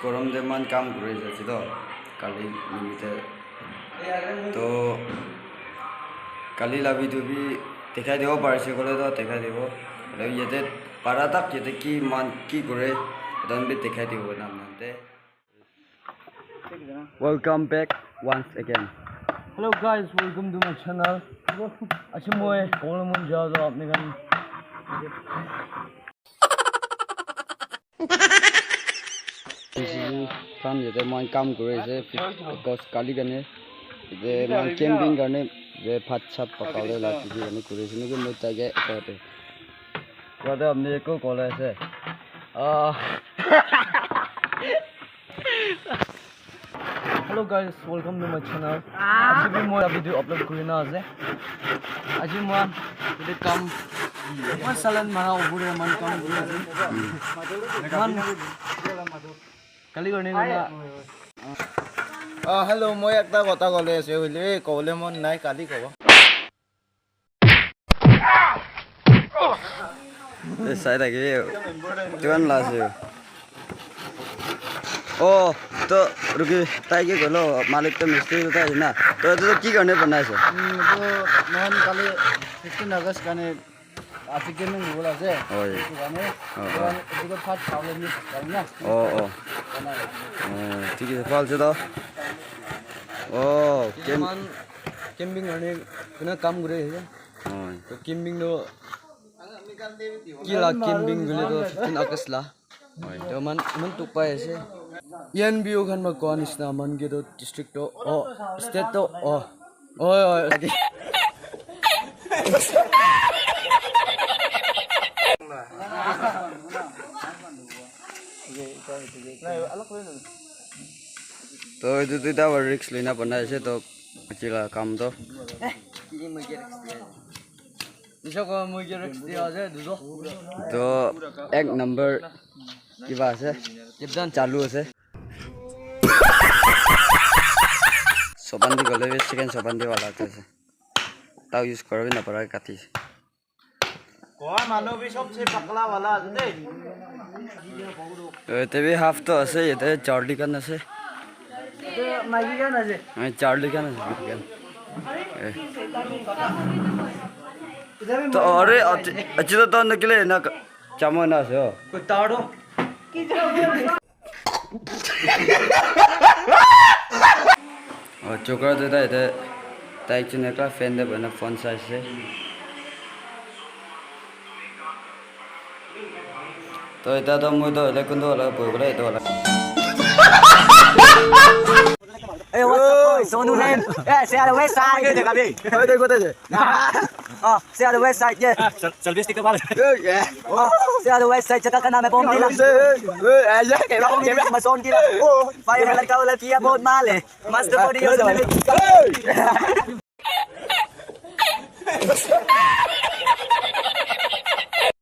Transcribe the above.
গরম যেমন কাম করে যাচ্ছি তো কালি নিমিতে তো কালি লাভি টুবি দেখাই দিব পাৰিছে ক'লে তো দেখাই দিব আৰু ইয়াতে পাৰা তাক ইয়াতে কি কৰে এটা আমি দেখাই দিব নামতে welcome back once again. Hello guys, welcome to my channel. Asymoy, kung naman dyan sa apni kan. Kan yate man kam kore je bos kali gane je man camping karne je phat chap pakale la chi gane kore je ne moi tage ate wada amne ko kole ase Hello guys, welcome to my channel. Aji bhi moi video upload kurina ase. Aji moi today kam man salan mana ubure man kam kuri ase. Man kali garne gana. Hello, মই একটা কথা কলে আছে হইলে কলে মন নাই কালি কব sai lagi tuan lah sih oh to rugi tai ke golo malik to mistri to tai na to ki karne banai se তো মন কালি 15 আগস্ট কানে আফ্রিকান বলা আছে oi মানে এদিকে ফাট চাউল নি তাই না oh ঠিক আছে ফল যে তো oh Man camping garne kuna kam kore ase. To camping no kila camping gule to 15 August la. To man tuk pai ase. Yan bio khan ma ko anisna man ge to district to state to oi to itu tidak risk lina banai se to kecil kam to Nisha ko moi ge rex dia ase dujo. to ek number kiba ase Kibdan চালু আছে সবান্দি গলে second সবান্দি वाला আছে তাও use করবে না পারা কাটি কোয়া মানবী সবচেয়ে পাকলা वाला আছে দে তো এতে বি হাফ তো আছে এতে চার্লি কান আছে মাইকি গান আছে আমি চার্লি কান আছে তো আরে আচ্ছা তো নিকলে না চামন আছে ko taro. চোকরা যেটা এটা তাই জন্য একটা ফ্যান দেবে না ফোন সাইজে তো এটা তো মই তো হলে কিন্তু হলে বই বলে এটা হলে Hey, what's up, boys? So new name? Yeah, say on the west side. Hey, they go there. Oh, say on the west side, yeah. Service sticker bal. Yeah. Oh, say on the west side. Chaka ka naam hai bomb dila. Aja ke bomb dila. Mason dila. Oh, fire lड़का वाला किया बहुत माल है. मस्त body है.